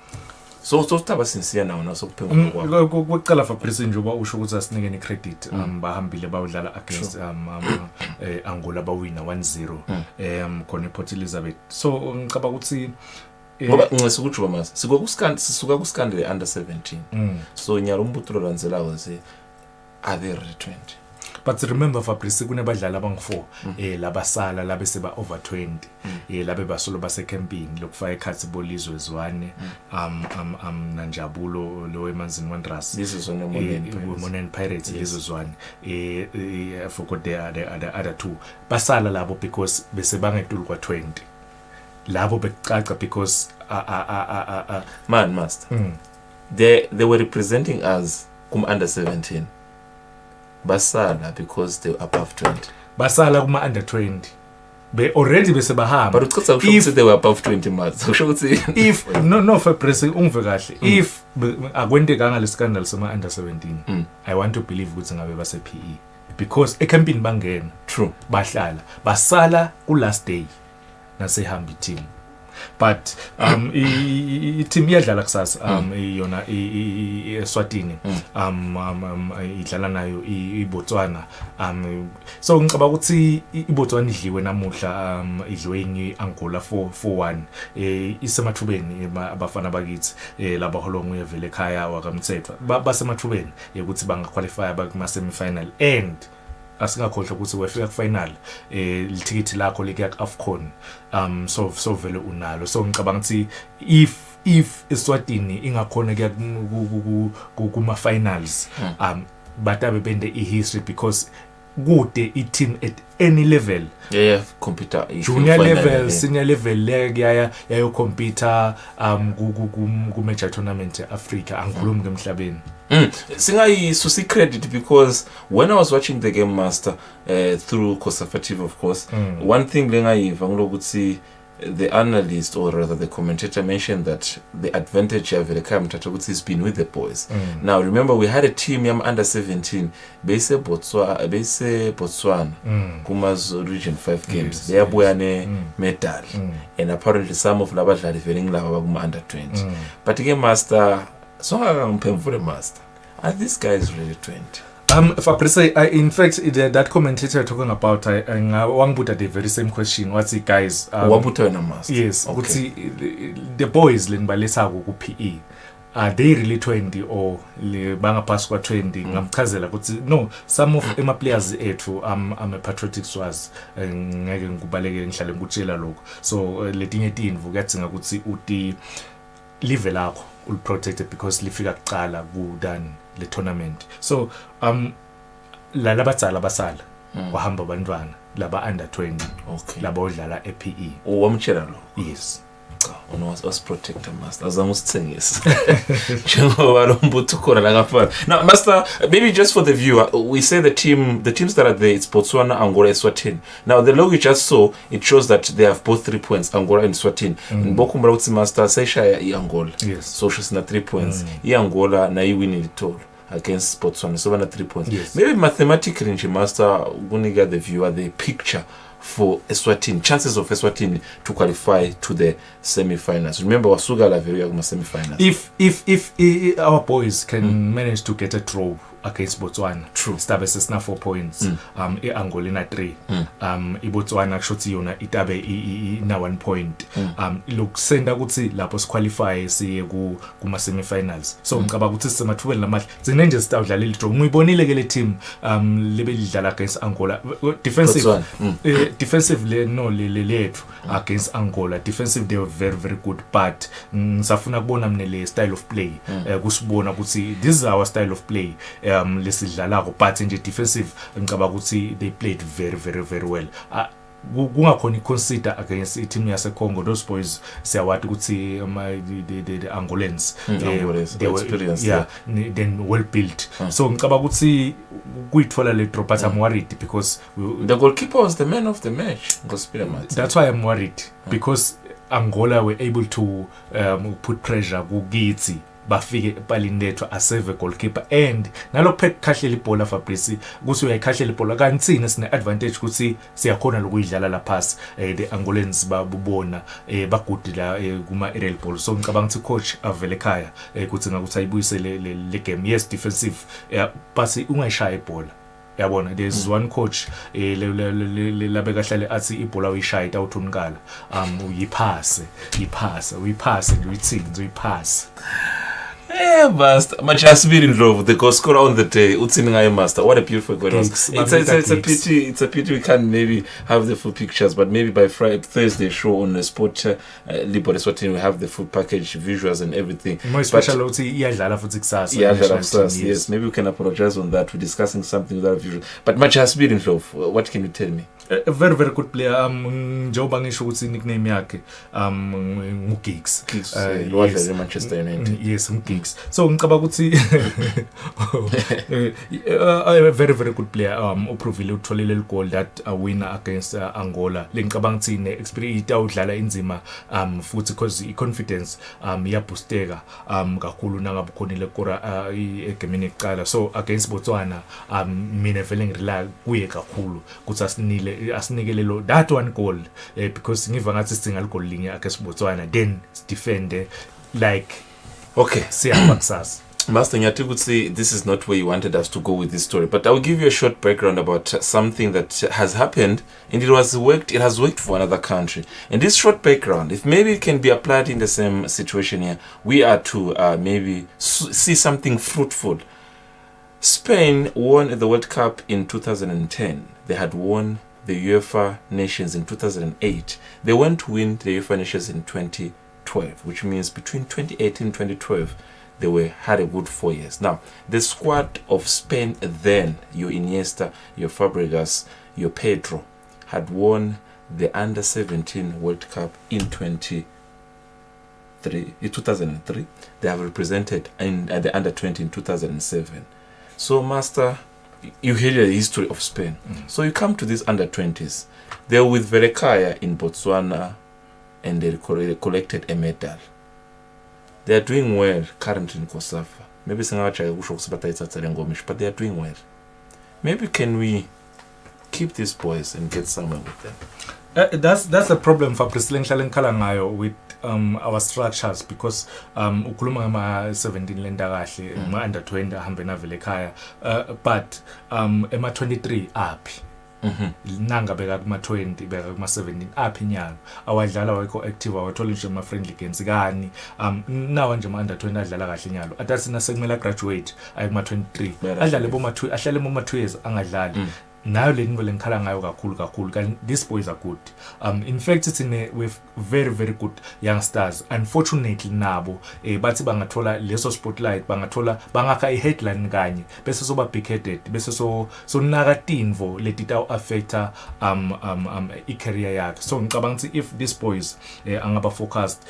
So taba sincere now so kupemvu kwabo. Ukuqala for president njoba usho ukuthi asinike ne credit bahambile bawudlala against Angola bawina 1-0 khona Port Elizabeth. So ngicaba ukuthi ngoba ngisikujuba mase sisuka kuskandle under 17. So nyalo umbutulo landzelayo nje are they really 20? But remember Fabrice kunebadlali abangu4 labasala labe seba over 20 labe basolo base camping lokufaka ikhathi bolizwe zwane nanjabulo lo emanzini Wanderers. This is on the Monen Pirates lezo zwane I forgot the other 2 basala labo because bese bangetulu kwa 20 labo becaca because man master they were representing us under 17 basala because they were above 20 basala kuma under 20 be already bese bahamba but ucotha ukuthi they were above 20 months usho ukuthi if no for pressing ungive kahle if akwenteka ngale scandal sama under 17 I want to believe ukuthi ngabe base PE because ecampini bangena true bahlala basala ku last day nasehamba team but team iyadlala kusasa yona Eswatini idlala nayo iBotswana so ngicabanga ukuthi iBotswana idliwe namuhla idliwe Angola 4-1 isemathubeni abafana bakithi laba holongo yevele ekhaya wakamthethwa basemathubeni ukuthi bangaqualify bakuma semi-final and asingakhohlwa ukuthi wefika ku-final lithikithi lakho likuya ku-AFCON so vele unalo so ngicabanga ukuthi if Eswatini ingakhona kuya kuma-finals batabe bende history because kude i-team at any level computer junior level senior level le yayo computer ku-major tournament Africa angikhulumi ngemhlabeni. Singayisusi credit because when I was watching the game master through conservative of course one thing lengayiva ngulokuthi the analyst or rather the commentator mentioned that the advantage of Mthatha has been with the boys. Now remember we had a team under 17 base Botswana Kuma's region 5 games they are medal and apparently some of labadlali veling laba under 20 but again master so master are these guys really 20? Fabrice, in fact, that commentator talking about, I put the very same question. What's it, guys? Yes, okay. The boys learn by lesa go PE. Are they really 20 or banga pass kwa 20? Ngamchazela ukuthi no, some of my players ethu I'm a patriotic swaz ngeke ngikubaleke ngihlale ngikutshela lokho. So letinye tinvu kuyadzinga ukuthi uti live lakho ul protected because lifika kuqala ku done le tournament so labadzala basala wahamba abantwana laba under 20 okay laba odlala ePE wamtshela lo yes was protector master azama usithengisa njengoba lo mbutho khona la ngapha. Now master, maybe just for the viewer, we say the teams that are there, it's Botswana, Angola, Eswatini. Now the logo you just saw, it shows that they have both 3 points, Angola and Eswatini. Bokumbra utsi master sesha ya Angola, yes, so she's na 3 points ya Angola na iwini litolo against Botswana, so na 3 points. Yes. Maybe mathematically nje master guniga the viewer the picture for Eswatini, chances of Eswatini to qualify to the semi-finals. Remember, wasuka la very semi-finals. If our boys can manage to get a draw against Botswana, true, stabe sesina 4 points, Angola na 3, Botswana kushuthi yona itabe ina 1 point. Look senda ukuthi lapho siqualify siye kuma semi-finals. So ngicabanga ukuthi sisemathubeni lamahle. Zine nje sitawudlala le draw. Ngiyibonile ke le team lebe lidlala against Angola. Defensively no lethu against Angola. Defensive they were very very good, but ngisafuna kubona mne le style of play kusibona ukuthi this is our style of play lesidlalako, but nje defensive ngicabanga ukuthi they played very very very well. Kungakhona consider against team yase Congo, those boys siyawathi ukuthi the Angolans they were experienced, then well built. So ngicabanga ukuthi kuyithola le draw, but I'm worried because the goalkeeper was the man of the match. That's why I'm worried because Angola were able to put pressure kukithi bafike epalini lethu asave goalkeeper and nalophethe kahle ibhola Fabrice kuthi uyayikhahlela ibhola kanti sina sine advantage ukuthi siyakhona lokuyidlala la pass the Angolans babubona bagudila kuma aerial ball. So ngicabanga ukuthi coach avele ekhaya ukuthi ngakuthi ayibuyise le game, yes defensive but ungayishaya ibhola. Yabona, there's one coach labeka hlale athi ibhola uyishaya itawuthunikala uyiphase nje uyithinze uyiphase. Yeah, master. Much has been involved. The goal scorer on the day, Utsini Ngayo master. What a beautiful goal! It's a pity. It's a pity we can't maybe have the full pictures, but maybe by Thursday show on the Sport Libo Eswatini we have the full package, visuals and everything. More special iyadlala futhi kusasa. Iyadlala kusasa. Yes, maybe we can apologize on that. We're discussing something without visual. But much has been involved. What can you tell me? A very very good player. Njoba ngisho ukuthi nickname yakhe nguGiggs. Yes, Manchester United. Yes, Giggs. So ngicabanga ukuthi a very very good player uprovile utholile goal that winner against Angola. Ngicabanga ukuthi ne experience itawudlala inzima futhi because i-confidence iyaboosteka kakhulu nangabe khonile kora egemini eqala. So against Botswana mina vele ngirela kuye kakhulu ukuthi asinile asinikele that one goal because ngiva ngathi single goal linye ake sibotswana then defend like okay siyapha kusasa. Master Nyati, this is not where you wanted us to go with this story, but I'll give you a short background about something that has happened, and it has worked for another country. And this short background, if maybe it can be applied in the same situation here, we are to maybe see something fruitful. Spain won the World Cup in 2010. They had won the UEFA Nations in 2008. They went to win the UEFA Nations in 2012, which means between 2018 and 2012, they had a good 4 years. Now, the squad of Spain then, your Iniesta, your Fabregas, your Pedro, had won the Under-17 World Cup in 2003. They have represented at the Under-20 in 2007. So, Master, you hear the history of Spain. So you come to these Under-20s. They were with Verekaya in Botswana, and they collected a medal. They are doing well currently in Kosafa. Maybe but they are doing well. Maybe can we keep these boys and get somewhere with them? That's a problem for President Ngayo with our structures because ukhuluma ngama 17 lenda kahle ma under 20 ahambe na Verekaya but ema 23 aphi nanga beka kuma 20 beka kuma 17 aphi nyalo awadlala wayiko active awathola nje ama friendly games kani nawa nje ma under 20 adlala kahle nyalo atathina sekumela graduate ayikuma 23 adlale boma 2 ahlale boma 2 years angadlali nayo le nto lenkhala ngayo kakhulu kanti these boys are good. In fact it's with very very good youngsters. Unfortunately nabo bathi bangathola leso spotlight bangakha i-headline kanye bese soba big headed bese so naka tinvo letita affecta i-career yakhe. So ngicabanga ukuthi if these boys angaba focused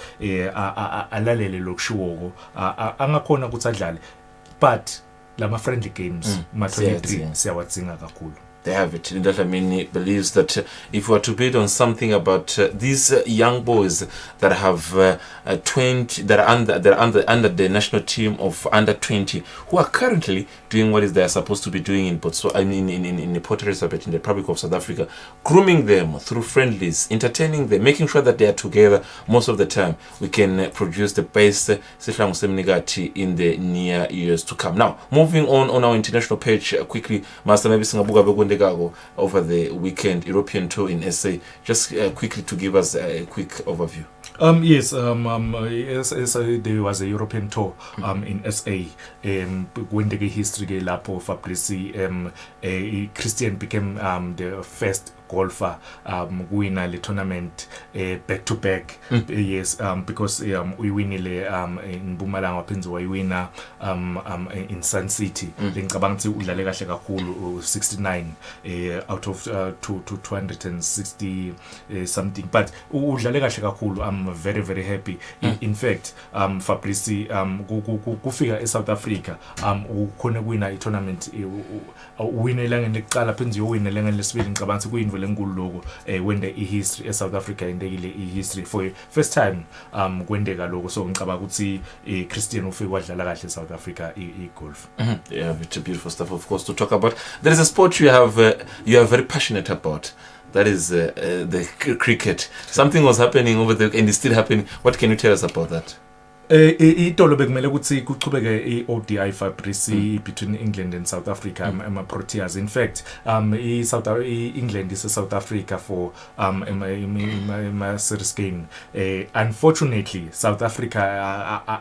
alalele lokushiwoko angakhona ukuthi adlale but lama friendly games ma 23 siyawadzinga kakhulu. They have it. Ndatamini believes that if we are to build on something about these young boys that have 20, that are under the national team of under 20, who are currently doing what is they are supposed to be doing in Botswana, in Port Elizabeth, in the Republic of South Africa, grooming them through friendlies, entertaining them, making sure that they are together most of the time. We can produce the best in the near years to come. Now, moving on our international page quickly, Master, maybe Singabuga over the weekend European tour in SA. Just quickly to give us a quick overview. Yes, there was a European tour in SA. When the history lapho Fabrice Christian became the first golfer winner the tournament back to back. Yes, because we win in Mpumalanga waphindze wayewina in Sun City. Ngicabanga ukuthi udlale kahle kakhulu 69 out of 260 something, but udlale kahle kakhulu. I'm very very happy. In fact Fabrice kufika eSouth Africa ukhona kuwina i-tournament win elangeni lokuqala phinde uyowina elangeni lesibili. Ngicabanga ukuthi kuyinto lenkulu lokho when the history eSouth Africa indekile history for first time kwendeka lokho. So ngicabanga ukuthi Christian ufike wadlala kahle eSouth Africa golf. Yeah, it's beautiful stuff of course to talk about. There is a sport you are very passionate about. That is the cricket. Something was happening over there and it's still happening. What can you tell us about that? Itolo bekumele ukuthi kuchubeke i-ODI Fabrice between England and South Africa ama Proteas. In fact England is South Africa for my series game. Unfortunately South Africa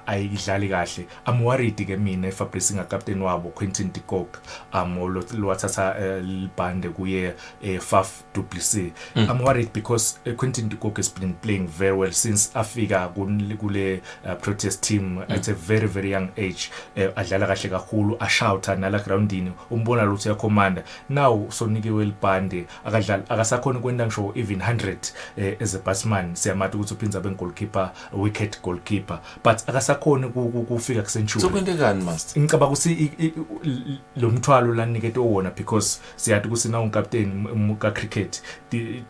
ayidlali kahle. I'm worried ke mina Fabrice nga captain wabo Quentin de Kock lowathatha libhande kuye Faf du Plessis. I'm worried because Quentin de Kock has been playing very well since afika kule Protest team at a very very young age. Adlala kahle kakhulu ashouta nala groundini umbona lutho ya commander. Now so nikiwe libhande akadlala akasakhona kwenda ngisho even 100 as a batsman. Siyamati ukuthi uphinza ben goalkeeper wicket goalkeeper but akasakhona kufika ku century. So kwendekani master? Ngicabanga ukuthi lo mthwalo lanikete wona because siyathi ukuthi na uncaptain ka cricket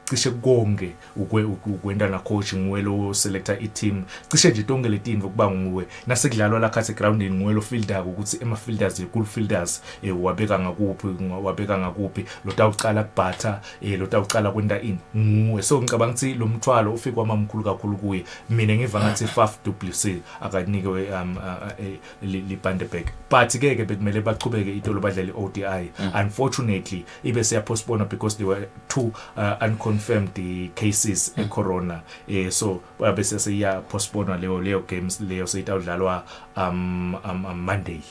cishe konke ukwenda na coaching welo selector i team cishe nje tonke le tinvo kuba nguwe nasekudlalwa la khathi groundini nguwe lo fielder ukuthi ema fielders cool fielders wabeka ngakuphi lo tawuqala kubhatha lo tawuqala kwenda in nguwe. So ngicabanga ukuthi lo mthwalo ufika kwamamkhulu kakhulu kuye. Mina ngiva ngathi Faf du Plessis akanikwe libande back, but ke bekumele baqhubeke itolo badlale ODI. Unfortunately ibe siya postpone because there were 2 unconfirmed cases e corona, so bese siya postpone leyo games leyo seyitawudlalwa Monday.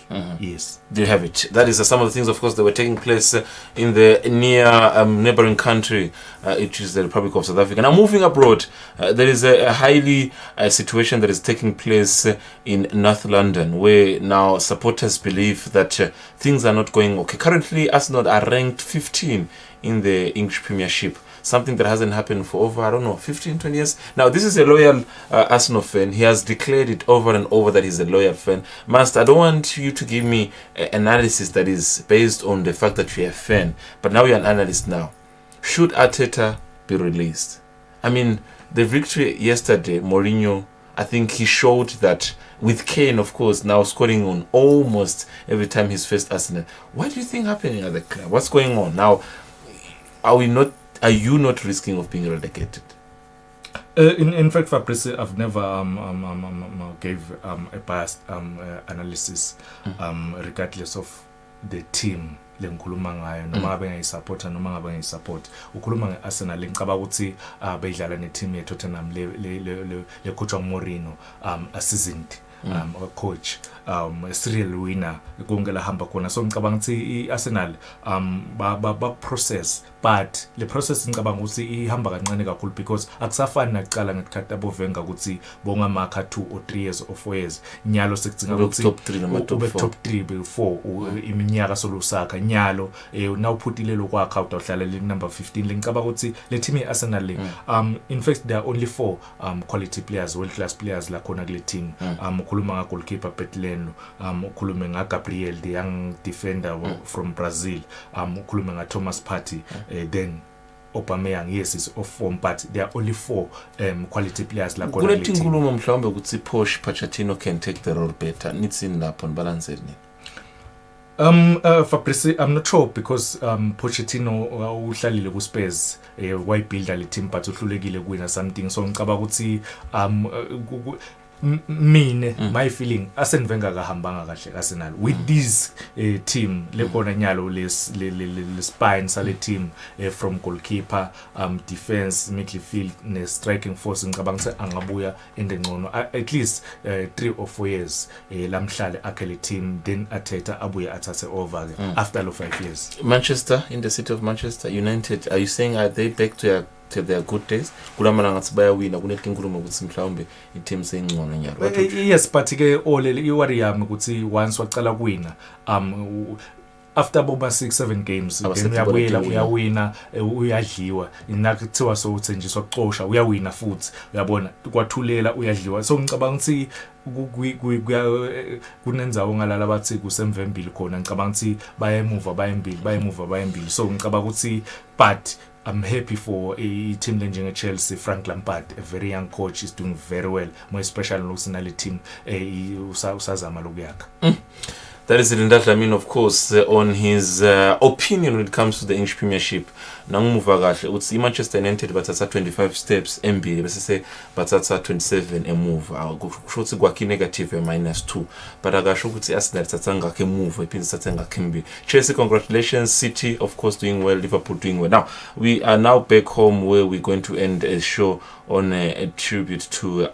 Yes, there you have it. That is some of the things, of course, that were taking place in the near neighboring country, which is the Republic of South Africa. Now, moving abroad, there is a highly situation that is taking place in North London, where now supporters believe that things are not going okay. Currently, Arsenal are ranked 15 in the English Premiership, something that hasn't happened for over, 15, 20 years. Now, this is a loyal Arsenal fan. He has declared it over and over that he's a loyal fan. Master, I don't want you to give me analysis that is based on the fact that you're a fan, but now you're an analyst now. Should Arteta be released? I mean, the victory yesterday, Mourinho, I think he showed that with Kane, of course, now scoring on almost every time he's faced Arsenal. What do you think happening at the club? What's going on now? Are you not risking of being relegated? In fact, Fabrice, I've never gave a biased analysis regardless of the team lengikhuluma ngayo noma ngabe ngiyisupport noma ngabe ngiyisupport. Ukhuluma ngeArsenal ngicabanga ukuthi beyidlala neteam yeTottenham le coach Mourinho assistant coach serial winner konke la hamba khona. So ngicabanga ukuthi iArsenal ba process, but le process ngicabanga ukuthi ihamba kancane kakhulu because akusafani nakuqala ngekuthatha bovenga ukuthi bonga marker 2 or 3 years or 4 years nyalo sekudzinga ukuthi top 3 noma top 4 top 3 4 iminyaka solusaka nyalo nawuphutile lokwakha utawuhlala le number 15. Ngicabanga ukuthi le team yeArsenal le in fact there are only 4 quality players, world class players la khona kule team. Ukhuluma nga goalkeeper Petleno, ukhuluma nga Gabriel, the young defender from Brazil, ukhuluma nga Thomas Partey, then Aubameyang, yes, is off form, but there are only 4 quality players la khona kule team. Kuletinkhulumo mhlawumbe ukuthi Pochettino can take the role better. Nitsin lapho balance ni. Fabrice, I'm not sure because Pochettino uhlalile ku Spurs wayibuilda le team but uhlulekile kuwina something. So ngicabanga ukuthi my feeling Arsene Wenger kahambanga kahle Arsenal with this team lekona nyalo le spine sale team from goalkeeper, defense, midfield ne striking force. Ngicabanga ukuthi angabuya endengcono at least 3 or 4 years lamhlale akele team, then Arteta abuye athathe over after 5 years. Manchester, in the city of Manchester United, are you saying are they back to their good days? Kulamana ngathi bayawina kunetinkhulumo ukuthi mhlawumbe i-team seyingcono nyalo. Yes, but ke all iwari yami ukuthi once waqala kuwina after boba 6-7 games uyawina uyadliwa inakuthiwa so uthenjiswa kuxosha uyawina futhi uyabona kwathulela uyadliwa. So ngicabanga ukuthi kunenzawo ngalala bathi kusemvembili khona. Ngicabanga ukuthi bayemuva bayembili. So ngicabanga ukuthi but I'm happy for a team like Chelsea. Frank Lampard, a very young coach, is doing very well. More especially Lucinali team. Usazama lokuyaka. That is it. I mean, of course, on his opinion when it comes to the English Premiership. Nangumuva kahle uthi Manchester United bathatha 25 steps embili bese se bathatha 27 emove. Kusho ukuthi kwakhe negative -2, but akasho ukuthi Arsenal thatha ngakhe move iphinde thatha ngakhe mbili. Chelsea, congratulations. City, of course, doing well. Liverpool doing well. Now we are now back home where we're going to end a show on a tribute to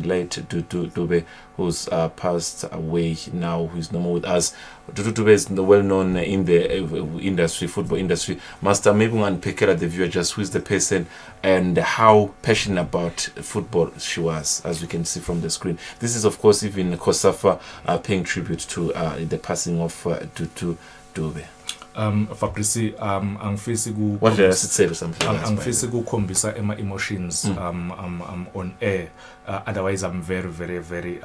late Dube, who's passed away now, who's no more with us. Dube is well known in the industry, football industry. Master, maybe one pick at the viewer just who is the person and how passionate about football she was, as we can see from the screen. This is, of course, even Kosafa paying tribute to the passing of Dube. Fabrice, angifisi ku what did I say to something? Angifisi ukukhombisa ema emotions on air. Otherwise I'm very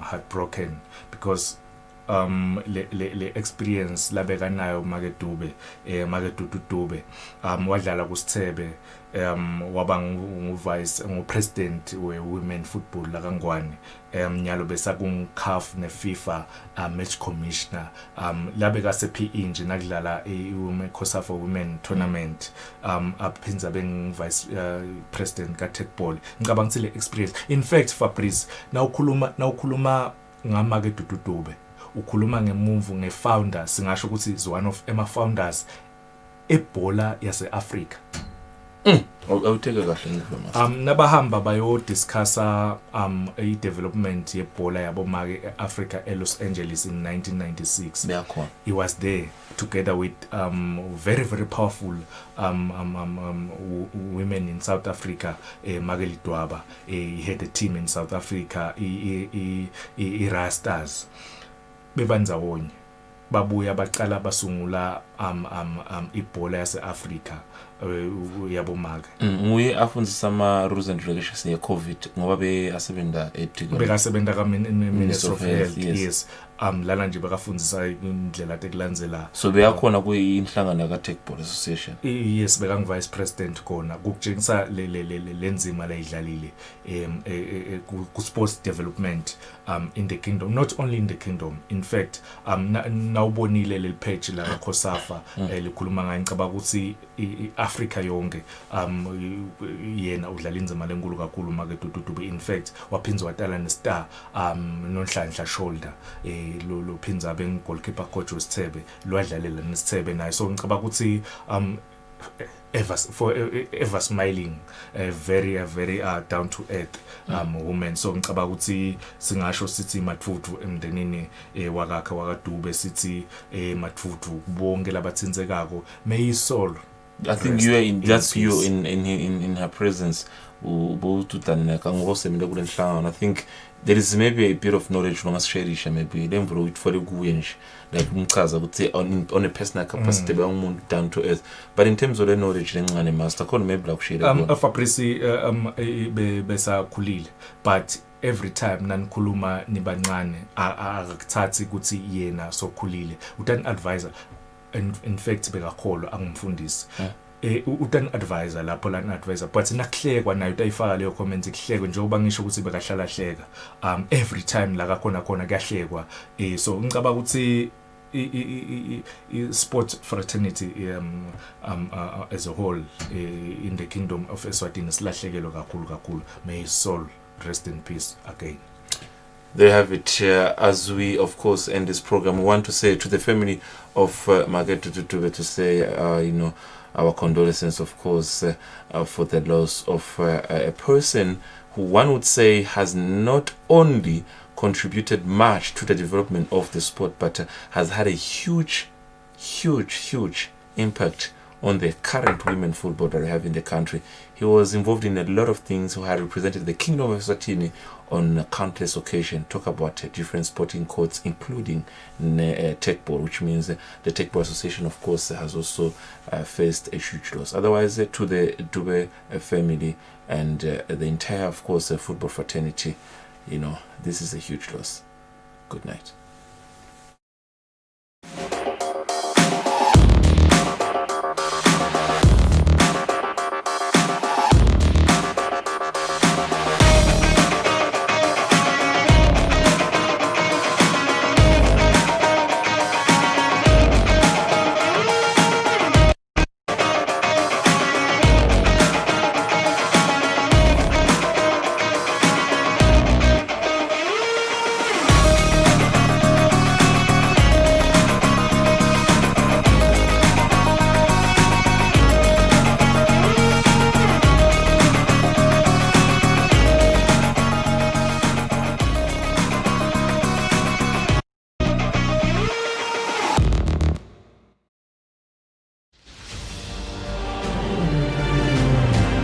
heartbroken because le experience labeka nayo Makedube Makedudu Dube wadlala kuSithebe waba ngu-vice ngu-president we-women football la kaNgwane nyalo besa ku-CAF ne-FIFA match commissioner labeka se-PE nje nakudlala i-women COSAFA women tournament aphinza bengu-vice president ka-Techball ngicabanga ukuthi le experience in fact Fabrice nawukhuluma ngamakedudu Dube ukhuluma ngemove nge-founder singasho ukuthi is one of ama-founders ebhola yase-Africa. Awutheke kahle ngivuma. Nabahamba bayo discussa i-development yebhola yabomake e-Africa eLos Angeles in 1996. Beyakhona. He was there together with very very powerful women in South Africa. Mageli Dwaba, he had a team in South Africa, i-Rastas. Bebanza wonye. Babuya baqala basungula ibhola yase-Africa yabomake. Nguye afundisa ama rules and regulations ye COVID ngoba beyasebenza bekasebenza ka Minister of Health. Yes. Lana nje bekafundisa indlela tekulandzela. So beyakhona kuyinhlangano ka Techball Association. Yes, bekangu vice president kona kukutshengisa lenzima la idlalile ku sports development in the kingdom, not only in the kingdom. In fact nawubonile le page la COSAFA likhuluma ngayo ngicabanga ukuthi iAfrica yonke yena udlala inzima lenkulu kakhulu Makedudu Dube. In fact waphinza watala ne-star nonhlanhla shoulder lo phinza goalkeeper coach wesithebe lwadlalela nesithebe naye. So ngicabanga ukuthi ever smiling, very down to earth woman. So ngicabanga ukuthi singasho sithi matfuthu emndenini wakakhe wakaDube sithi matfuthu bonke labathinzekako. May his soul. I think you are in that's you in her presence. I think there is maybe a bit of knowledge we must share maybe lemvuro for the guyensh like umchaza ukuthi on a personal capacity down to earth, but in terms of the knowledge lencane master khona maybe la kushare Fabrice besa khulile, but every time nanikhuluma nibancane akuthathi ukuthi yena sokhulile utan advisor. In fact bekakholwa angumfundisi utan advisor lapho lana advisor, but nakuhlekwa nayo utayifaka leyo comment kuhlekwe njengoba ngisho ukuthi bekahlala hleka every time la kakhona kuyahlekwa. So ngicabanga ukuthi sport fraternity as a whole in the kingdom of Eswatini silahlekelwe kakhulu. May his soul rest in peace again. There you have it. As we, of course, end this program, we want to say to the family of Makedudu Dube to say, our condolences, of course, for the loss of a person who one would say has not only contributed much to the development of the sport, but has had a huge impact on the current women football that we have in the country. He was involved in a lot of things, who had represented the Kingdom of Eswatini on countless occasions. Talk about different sporting codes, including Techball, which means the Techball Association, of course, has also faced a huge loss. Otherwise, to the Dube family and the entire, of course, football fraternity, this is a huge loss. Good night.